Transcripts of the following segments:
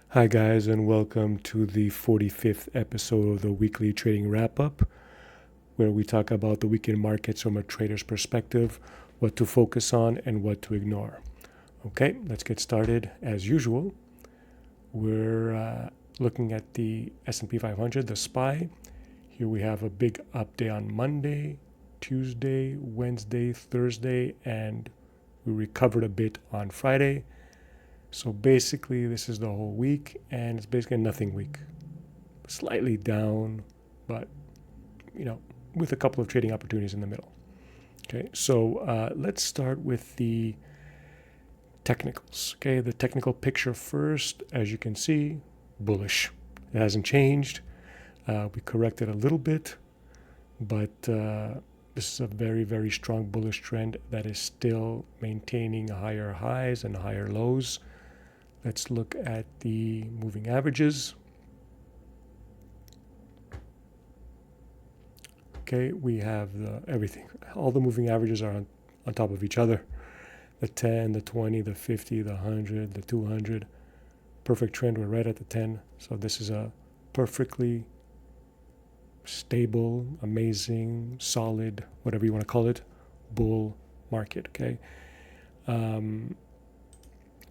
Hi, guys, and welcome to the 45th episode of the weekly trading wrap up, where we talk about the weekend markets from a trader's perspective, what to focus on, and what to ignore. Okay, let's get started. As usual, we're looking at the S&P 500, the SPY. Here we have a big up day on Monday, Tuesday, Wednesday, Thursday, and we recovered a bit on Friday. So basically, this is the whole week, and it's basically a nothing week. Slightly down, but with a couple of trading opportunities in the middle. Okay, so let's start with the technicals. Okay, the technical picture first. As you can see, bullish. It hasn't changed. We corrected a little bit, but this is a very, very strong bullish trend that is still maintaining higher highs and higher lows. Let's look at the moving averages. Okay, we have everything. All the moving averages are on top of each other. The 10, the 20, the 50, the 100, the 200. Perfect trend, we're right at the 10. So this is a perfectly stable, amazing, solid, whatever you want to call it, bull market, okay?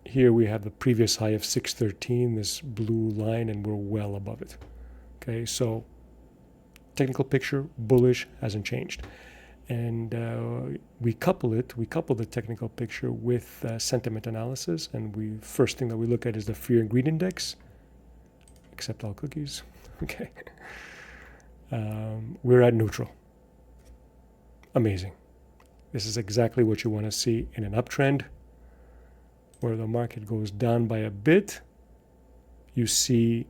Here we have the previous high of 613, this blue line, and we're well above it. Okay, so technical picture, bullish, hasn't changed. And we couple the technical picture with sentiment analysis. And first thing that we look at is the fear and greed index. Accept all cookies. Okay. We're at neutral. Amazing. This is exactly what you want to see in an uptrend. Where the market goes down by a bit, you see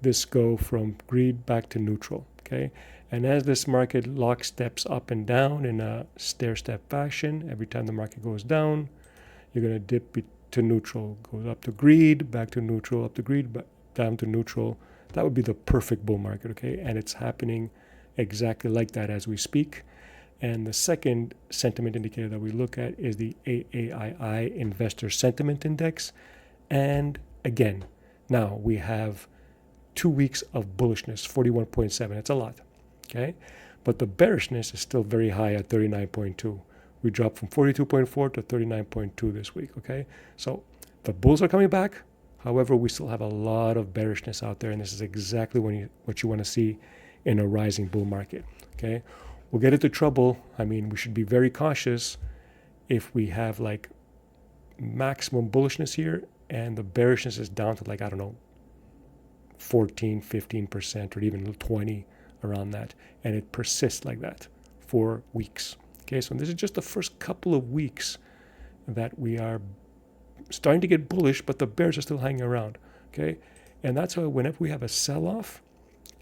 this go from greed back to neutral, okay? And as this market lock steps up and down in a stair-step fashion, every time the market goes down, you're going to dip to neutral, goes up to greed, back to neutral, up to greed, down to neutral. That would be the perfect bull market, okay? And it's happening exactly like that as we speak. And the second sentiment indicator that we look at is the AAII Investor Sentiment Index. And again, now we have 2 weeks of bullishness, 41.7. It's a lot, okay? But the bearishness is still very high at 39.2. We dropped from 42.4 to 39.2 this week, okay? So the bulls are coming back. However, we still have a lot of bearishness out there, and this is exactly what you want to see in a rising bull market, okay? We'll get into trouble. I mean, we should be very cautious if we have like maximum bullishness here and the bearishness is down to 14, 15% or even 20 around that. And it persists like that for weeks. Okay, so this is just the first couple of weeks that we are starting to get bullish, but the bears are still hanging around. Okay, and that's why whenever we have a sell-off,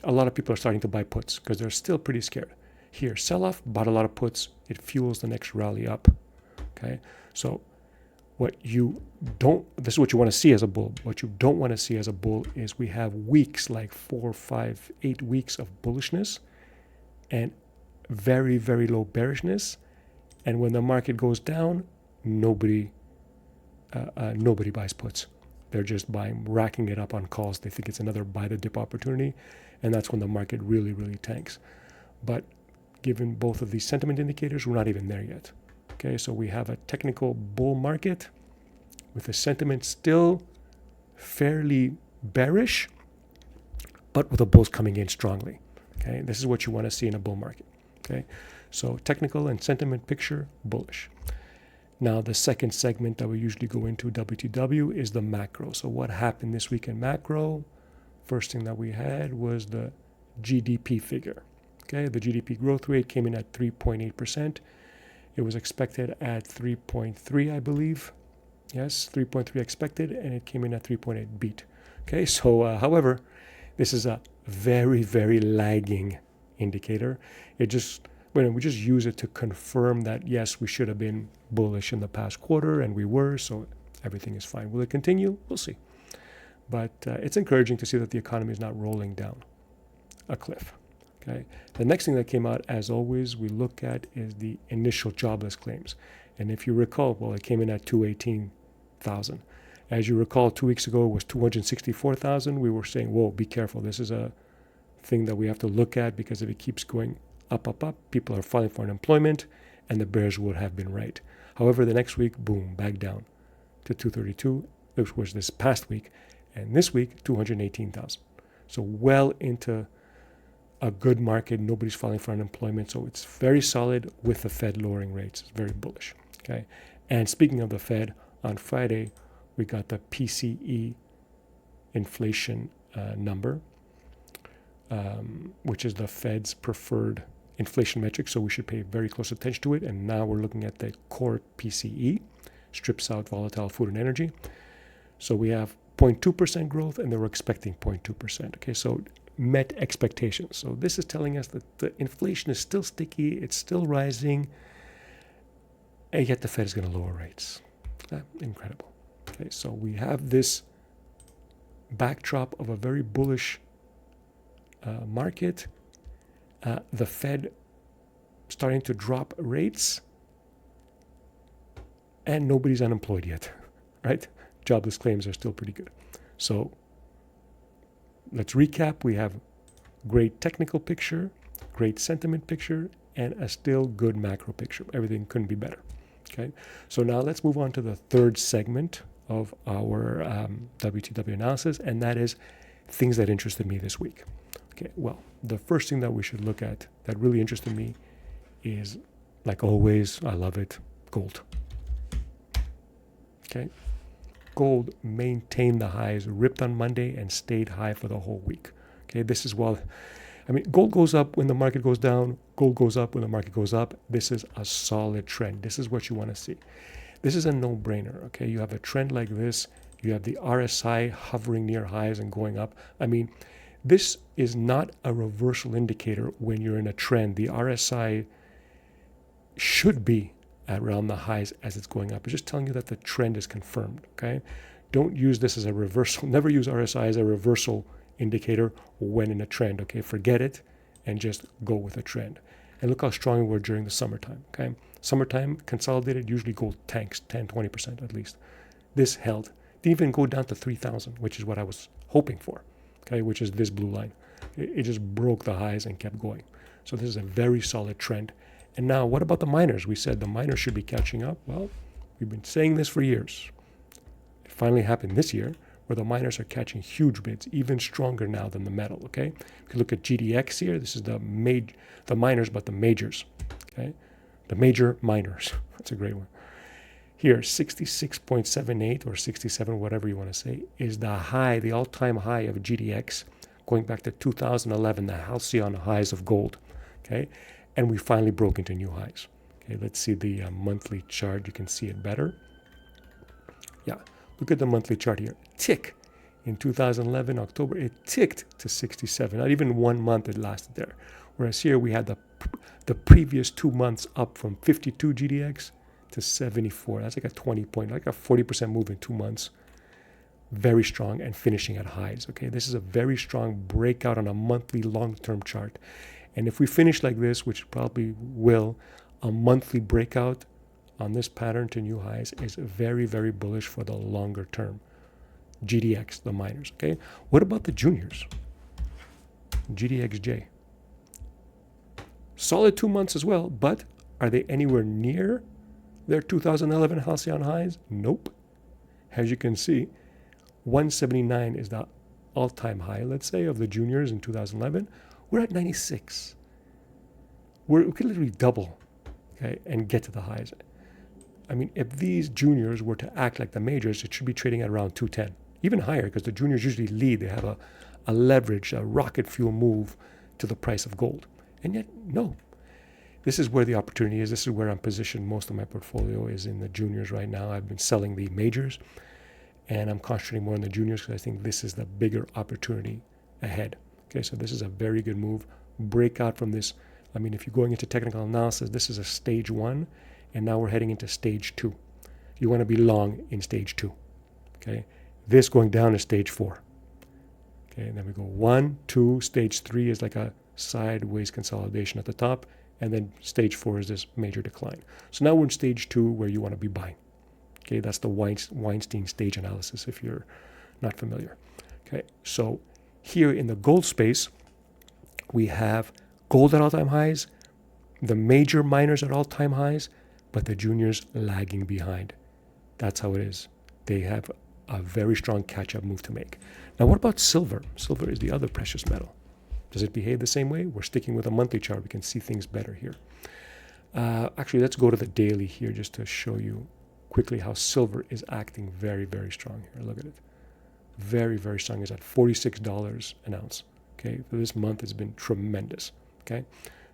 a lot of people are starting to buy puts because they're still pretty scared. Here, sell-off, bought a lot of puts. It fuels the next rally up. Okay, so this is what you want to see as a bull. What you don't want to see as a bull is we have weeks like 4, 5, 8 weeks of bullishness and very, very low bearishness. And when the market goes down, nobody buys puts. They're just racking it up on calls. They think it's another buy the dip opportunity. And that's when the market really, really tanks. But given both of these sentiment indicators, we're not even there yet. Okay, so we have a technical bull market with the sentiment still fairly bearish, but with the bulls coming in strongly. Okay, this is what you want to see in a bull market. Okay, so technical and sentiment picture, bullish. Now, the second segment that we usually go into, WTW, is the macro. So what happened this week in macro? First thing that we had was the GDP figure. Okay, the GDP growth rate came in at 3.8%. It was expected at 3.3, I believe. Yes, 3.3 expected, and it came in at 3.8 beat. Okay, so however, this is a very, very lagging indicator. We just use it to confirm that, yes, we should have been bullish in the past quarter, and we were, so everything is fine. Will it continue? We'll see. But it's encouraging to see that the economy is not rolling down a cliff. Okay. The next thing that came out, as always, we look at is the initial jobless claims. And if you recall, well, it came in at 218,000. As you recall, 2 weeks ago it was 264,000. We were saying, whoa, be careful. This is a thing that we have to look at, because if it keeps going up, up, up, people are filing for unemployment, and the bears would have been right. However, the next week, boom, back down to 232, which was this past week. And this week, 218,000. So well into a good market. Nobody's filing for unemployment. So it's very solid with the Fed lowering rates. It's very bullish. Okay. And speaking of the Fed, on Friday, we got the PCE inflation number, which is the Fed's preferred inflation metric. So we should pay very close attention to it. And now we're looking at the core PCE, strips out volatile food and energy. So we have 0.2% growth, and they were expecting 0.2%. Okay, so met expectations. So this is telling us that the inflation is still sticky, it's still rising, and yet the Fed is going to lower rates. Incredible. Okay, so we have this backdrop of a very bullish market. The Fed starting to drop rates, and nobody's unemployed yet, right? Jobless claims are still pretty good. So let's recap. We have great technical picture, great sentiment picture, and a still good macro picture. Everything couldn't be better. Okay. So now let's move on to the third segment of our WTW analysis, and that is things that interested me this week. Okay. Well, the first thing that we should look at that really interested me is, like always, I love it, gold. Okay. Gold maintained the highs, ripped on Monday, and stayed high for the whole week. Okay, this is gold goes up when the market goes down. Gold goes up when the market goes up. This is a solid trend. This is what you want to see. This is a no-brainer. Okay, you have a trend like this. You have the RSI hovering near highs and going up. This is not a reversal indicator when you're in a trend. The RSI should be around the highs as it's going up. It's just telling you that the trend is confirmed. Okay, don't use this as a reversal. Never use RSI as a reversal indicator when in a trend. Okay, forget it and just go with a trend. And look how strong we were during the summertime. Okay, summertime consolidated, usually gold tanks 10-20% at least. This held. Didn't even go down to 3,000, which is what I was hoping for. Okay, which is this blue line. It just broke the highs and kept going. So this is a very solid trend. And now, what about the miners? We said the miners should be catching up. Well, we've been saying this for years. It finally happened this year, where the miners are catching huge bids, even stronger now than the metal. Okay, if you look at GDX here, this is the miners, but the majors. Okay, the major miners. That's a great one. Here, 66.78 or 67, whatever you want to say, is the high, the all-time high of GDX, going back to 2011, the halcyon highs of gold. Okay. And we finally broke into new highs. Okay, let's see the monthly chart. You can see it better. Yeah, look at the monthly chart here. Tick. In 2011, October, it ticked to 67. Not even 1 month it lasted there. Whereas here we had the previous 2 months up from 52 GDX to 74. That's like a 20-point, like a 40% move in 2 months. Very strong and finishing at highs. Okay, this is a very strong breakout on a monthly long-term chart. And if we finish like this, which probably will, a monthly breakout on this pattern to new highs is very, very bullish for the longer term. GDX, the miners, okay? What about the juniors? GDXJ. Solid 2 months as well, but are they anywhere near their 2011 halcyon highs? Nope. As you can see, 179 is the all-time high, let's say, of the juniors in 2011. We're at 96. We could literally double, okay, and get to the highs. If these juniors were to act like the majors, it should be trading at around 210, even higher, because the juniors usually lead. They have a leverage, a rocket fuel move to the price of gold. And yet, no. This is where the opportunity is. This is where I'm positioned. Most of my portfolio is in the juniors right now. I've been selling the majors, and I'm concentrating more on the juniors because I think this is the bigger opportunity ahead. Okay, so this is a very good move. Breakout from this. If you're going into technical analysis, this is a stage 1, and now we're heading into stage 2. You want to be long in stage 2. Okay, this going down is stage 4. Okay, and then we go 1, 2, stage 3 is like a sideways consolidation at the top, and then stage 4 is this major decline. So now we're in stage 2 where you want to be buying. Okay, that's the Weinstein stage analysis if you're not familiar. Okay, so here in the gold space, we have gold at all-time highs, the major miners at all-time highs, but the juniors lagging behind. That's how it is. They have a very strong catch-up move to make. Now, what about silver? Silver is the other precious metal. Does it behave the same way? We're sticking with a monthly chart. We can see things better here. Actually, let's go to the daily here just to show you quickly how silver is acting very, very strong here. Look at it. Very, very strong. It's at $46 an ounce. Okay, for this month it's been tremendous. Okay,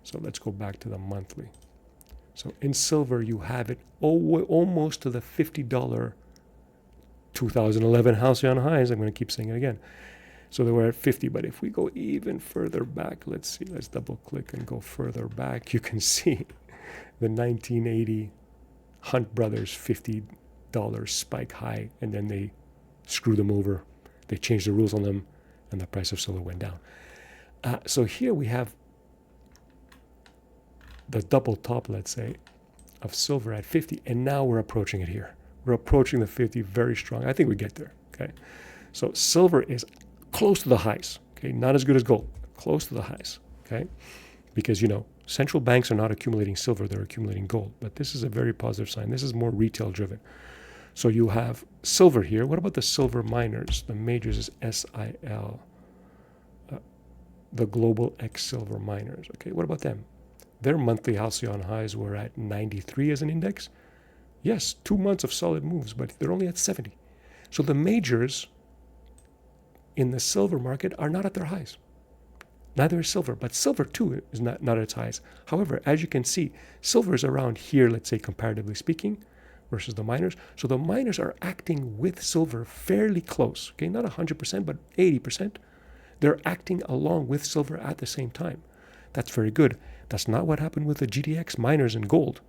so let's go back to the monthly. So in silver, you have it almost to the $50 2011 halcyon highs. I'm going to keep saying it again. So they were at 50, but if we go even further back, let's see, let's double click and go further back. You can see the 1980 Hunt Brothers $50 spike high, and then they screwed them over. They changed the rules on them, and the price of silver went down. So here we have the double top, let's say, of silver at 50, and now we're approaching it here. We're approaching the 50 very strong. I think we get there, okay? So silver is close to the highs, okay? Not as good as gold, close to the highs, okay? Because, you know, central banks are not accumulating silver, they're accumulating gold. But this is a very positive sign. This is more retail driven. So you have silver here. What about the silver miners? The majors is SIL, the Global X Silver Miners. Okay, what about them? Their monthly halcyon highs were at 93 as an index. Yes, 2 months of solid moves, but they're only at 70. So the majors in the silver market are not at their highs. Neither is silver, but silver too is not at its highs. However, as you can see, silver is around here, let's say comparatively speaking, versus the miners. So the miners are acting with silver fairly close. Okay, not 100%, but 80%. They're acting along with silver at the same time. That's very good. That's not what happened with the GDX miners and gold.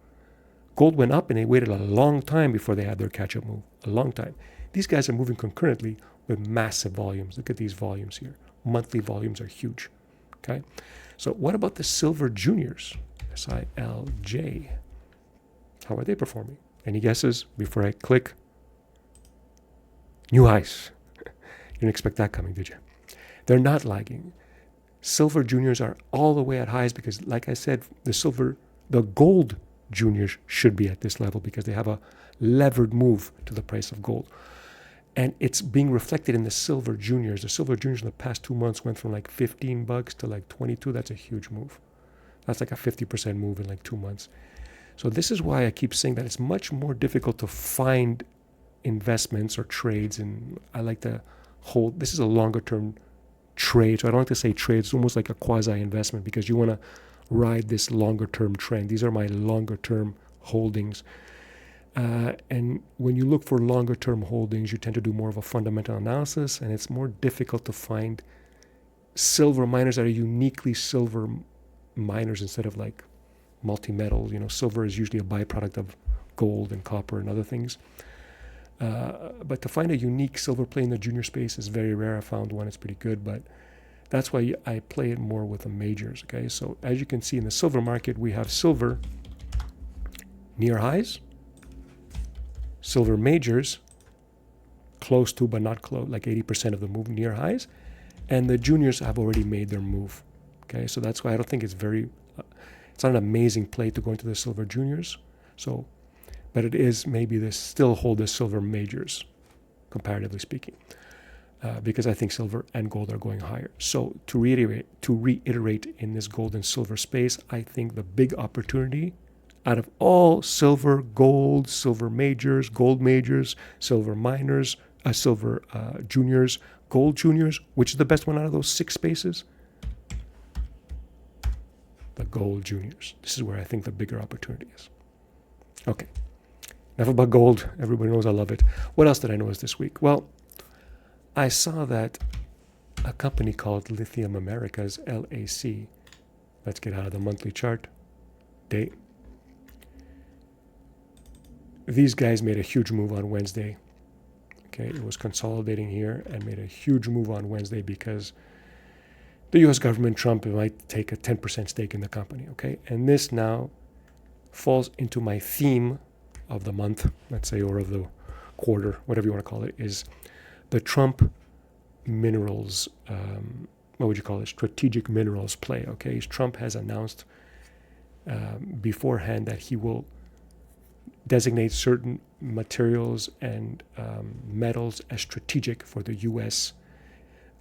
Gold went up and they waited a long time before they had their catch-up move. A long time. These guys are moving concurrently with massive volumes. Look at these volumes here. Monthly volumes are huge. Okay. So what about the silver juniors? SILJ. How are they performing? Any guesses before I click? New highs. You didn't expect that coming, did you? They're not lagging. Silver juniors are all the way at highs because, like I said, the gold juniors should be at this level because they have a levered move to the price of gold. And it's being reflected in the silver juniors. The silver juniors in the past 2 months went from like $15 to like 22. That's a huge move. That's like a 50% move in like 2 months. So this is why I keep saying that it's much more difficult to find investments or trades. And I like to hold, this is a longer term trade. So I don't like to say trade. It's almost like a quasi investment because you want to ride this longer term trend. These are my longer term holdings. And when you look for longer term holdings, you tend to do more of a fundamental analysis, and it's more difficult to find silver miners that are uniquely silver miners instead of like multi-metals. You know, silver is usually a byproduct of gold and copper and other things. But to find a unique silver play in the junior space is very rare. I found one, it's pretty good, but that's why I play it more with the majors. Okay, so as you can see in the silver market, we have silver near highs, silver majors close to but not close, like 80% of the move near highs, and the juniors have already made their move. Okay, so that's why I don't think it's it's not an amazing play to go into the silver juniors. So, but it is maybe this still hold the silver majors, comparatively speaking, because I think silver and gold are going higher. So to reiterate in this gold and silver space, I think the big opportunity out of all silver, gold, silver majors, gold majors, silver miners, silver juniors, gold juniors, which is the best one out of those 6 spaces? The gold juniors. This is where I think the bigger opportunity is. Okay. Enough about gold. Everybody knows I love it. What else did I notice this week? Well, I saw that a company called Lithium Americas, LAC, let's get out of the monthly chart, day. These guys made a huge move on Wednesday. Okay, it was consolidating here and made a huge move on Wednesday because the U.S. government, Trump, might take a 10% stake in the company. Okay, and this now falls into my theme of the month, let's say, or of the quarter, whatever you want to call it, is the Trump minerals, what would you call it, strategic minerals play. Okay, Trump has announced beforehand that he will designate certain materials and metals as strategic for the U.S.,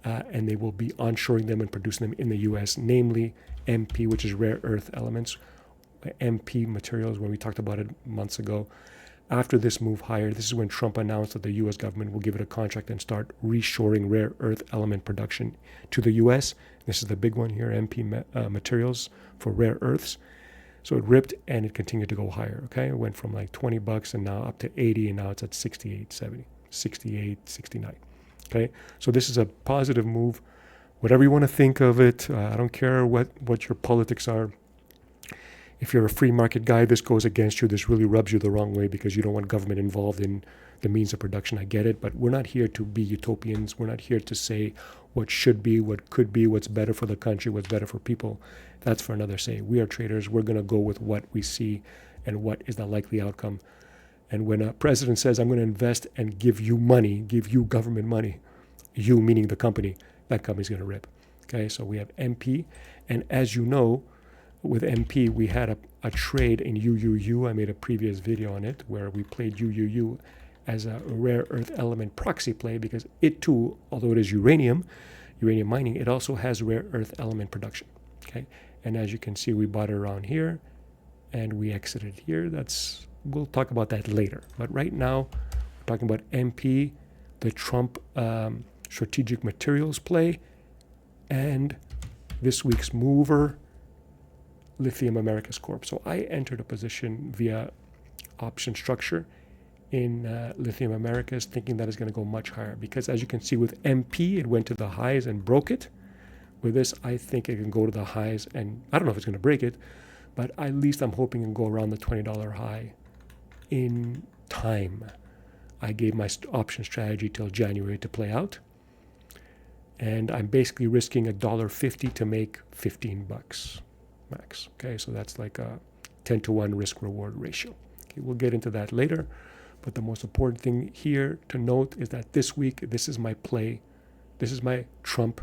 and they will be onshoring them and producing them in the U.S., namely MP, which is rare earth elements, MP materials, when we talked about it months ago. After this move higher, this is when Trump announced that the U.S. government will give it a contract and start reshoring rare earth element production to the U.S. This is the big one here, MP materials for rare earths. So it ripped and it continued to go higher. Okay, it went from like $20 and now up to 80, and now it's at 68, 70, 68, 69. Okay, so this is a positive move. Whatever you want to think of it, I don't care what your politics are. If you're a free market guy, this goes against you. This really rubs you the wrong way because you don't want government involved in the means of production. I get it, but we're not here to be utopians. We're not here to say what should be, what could be, what's better for the country, what's better for people. That's for another say. We are traders. We're going to go with what we see and what is the likely outcome. And when a president says, I'm going to invest and give you money, give you government money, you meaning the company, that company's going to rip. Okay, so we have MP. And as you know, with MP, we had a trade in UUUU. I made a previous video on it where we played UUUU as a rare earth element proxy play because it too, although it is uranium mining, it also has rare earth element production. Okay, and as you can see, we bought it around here and we exited here. We'll talk about that later. But right now, we're talking about MP, the Trump strategic materials play, and this week's mover, Lithium Americas Corp. So I entered a position via option structure in Lithium Americas, thinking that it's going to go much higher. Because as you can see with MP, it went to the highs and broke it. With this, I think it can go to the highs, and I don't know if it's going to break it, but at least I'm hoping it can go around the $20 high in time. I gave my option strategy till January to play out, and I'm basically risking $1.50 to make $15 max. Okay, so that's like a 10-to-1 risk-reward ratio. Okay, we'll get into that later, but the most important thing here to note is that this week, this is my play. This is my Trump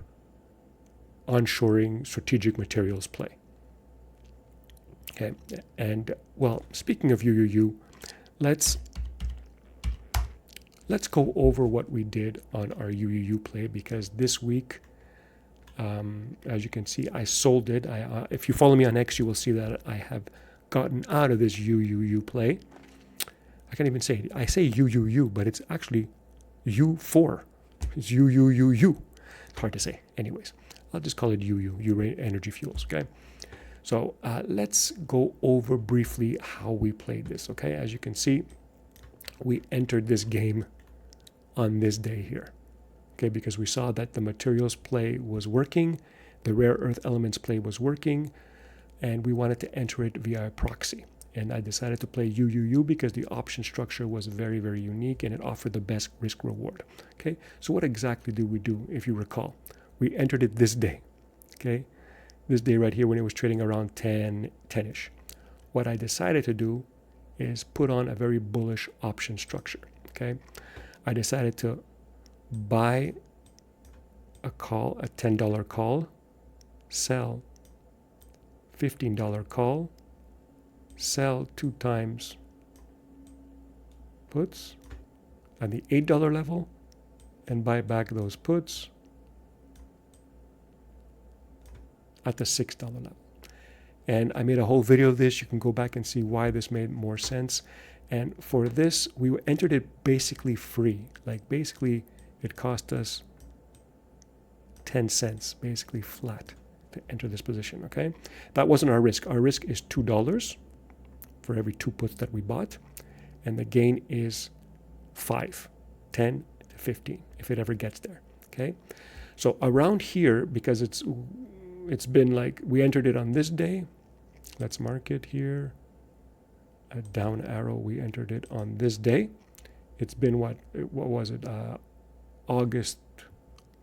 onshoring strategic materials play. Okay, and well, speaking of UUU, let's go over what we did on our UUU play, because this week, as you can see, I sold it. If you follow me on X, you will see that I have gotten out of this UUU play. I can't even say it. I say UUU, but it's actually U4. It's UUUU. It's hard to say. Anyways, I'll just call it UU, Energy Fuels, okay? So let's go over briefly how we played this, okay? As you can see, we entered this game on this day here. Okay, because we saw that the materials play was working, the rare earth elements play was working, and we wanted to enter it via a proxy. And I decided to play UUU because the option structure was very, very unique and it offered the best risk reward. Okay, so what exactly did we do, if you recall? We entered it this day, okay? This day right here when it was trading around 10-ish. What I decided to do is put on a very bullish option structure, okay? I decided to buy a call, a $10 call, sell $15 call, sell 2 times puts at the $8 level, and buy back those puts at the $6 level. And I made a whole video of this. You can go back and see why this made more sense. And for this, we entered it basically free. Like basically, it cost us 10 cents, basically flat, to enter this position, okay? That wasn't our risk. Our risk is $2 for every 2 puts that we bought. And the gain is 5, 10 to 15, if it ever gets there, okay? So around here, because it's been like, we entered it on this day. Let's mark it here. A down arrow, we entered it on this day. It's been what was it? August,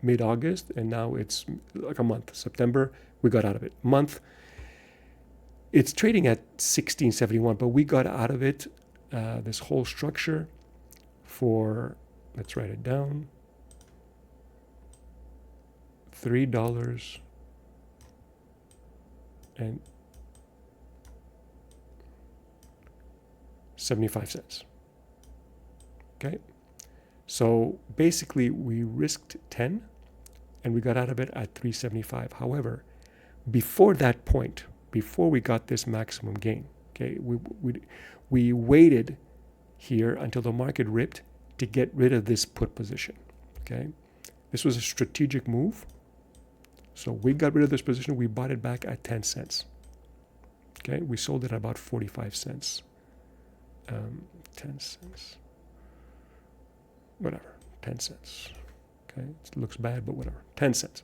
mid-August, and now it's like a month. September, we got out of it. Month, it's trading at 1671, but we got out of it this whole structure for, let's write it down, $3 and 75 cents. Okay, so basically we risked 10 and we got out of it at 375. However, before that point, before we got this maximum gain, okay, we waited here until the market ripped to get rid of this put position. Okay, this was a strategic move. So we got rid of this position. We bought it back at 10 cents. Okay, we sold it at about 45 cents. 10 cents. Whatever, 10 cents. Okay, it looks bad, but whatever, 10 cents.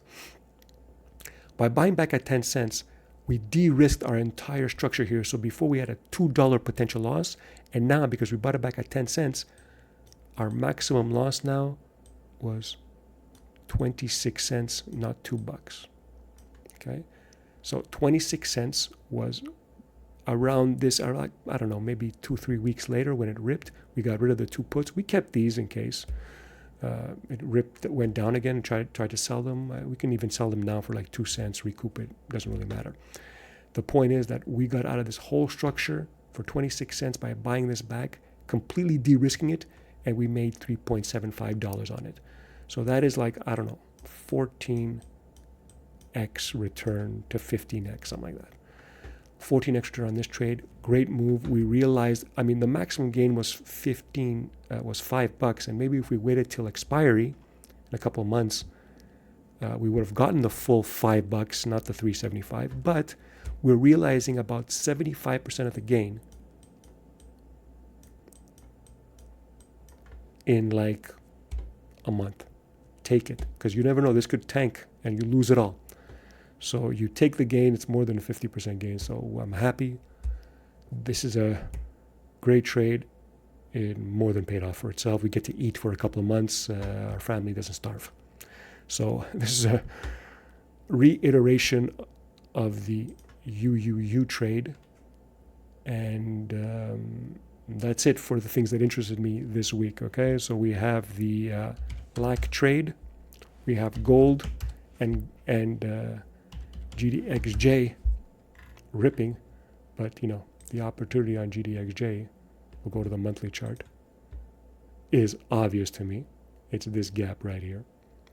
By buying back at 10 cents, we de-risked our entire structure here. So before we had a $2 potential loss, and now because we bought it back at 10 cents, our maximum loss now was 26 cents, not $2. Okay, so 26 cents was around this, I don't know, maybe 2-3 weeks later when it ripped. We got rid of the two puts. We kept these in case it ripped, went down again, and tried to sell them. We can even sell them now for like 2 cents, recoup it. Doesn't really matter. The point is that we got out of this whole structure for 26 cents by buying this back, completely de-risking it, and we made $3.75 on it. So that is like, I don't know, 14x return to 15x, something like that. 14x return on this trade, great move. We realized, I mean, the maximum gain was $5, and maybe if we waited till expiry in a couple of months, we would have gotten the full $5, not the 375. But we're realizing about 75% of the gain in like a month. Take it, because you never know. This could tank and you lose it all. So you take the gain, it's more than a 50% gain. So I'm happy. This is a great trade. It more than paid off for itself. We get to eat for a couple of months. Our family doesn't starve. So this is a reiteration of the UUUU trade. And that's it for the things that interested me this week. Okay, so we have the black trade. We have gold and GDXJ ripping, but the opportunity on GDXJ, we'll go to the monthly chart, is obvious to me. It's this gap right here.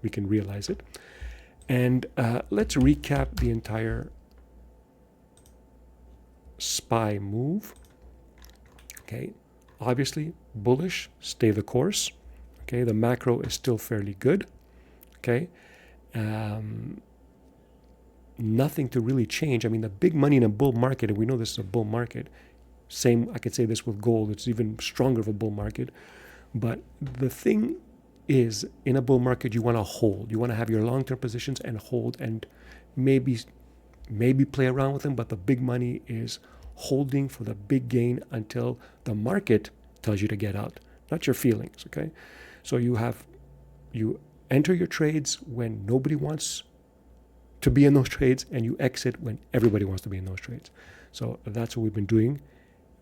We can realize it. And let's recap the entire SPY move. Okay, obviously bullish, stay the course. Okay, the macro is still fairly good. Okay. Nothing to really change. I mean, the big money in a bull market, and we know this is a bull market. Same, I could say this with gold. It's even stronger of a bull market. But the thing is, in a bull market, you want to hold. You want to have your long-term positions and hold, and maybe play around with them. But the big money is holding for the big gain until the market tells you to get out, not your feelings. Okay, so you enter your trades when nobody wants to be in those trades, and you exit when everybody wants to be in those trades. So that's what we've been doing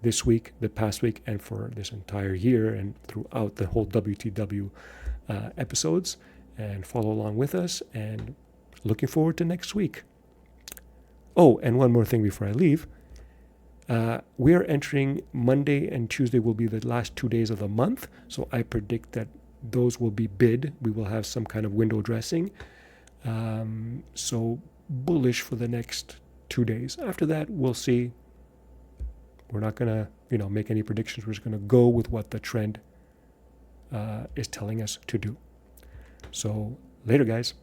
this week, the past week, and for this entire year, and throughout the whole WTW episodes. And follow along with us, and looking forward to next week. Oh, and one more thing before I leave. We are entering Monday and Tuesday will be the last 2 days of the month. So I predict that those will be bid. We will have some kind of window dressing. So bullish for the next 2 days. After that, we'll see. We're not going to, make any predictions. We're just going to go with what the trend is telling us to do. So later, guys.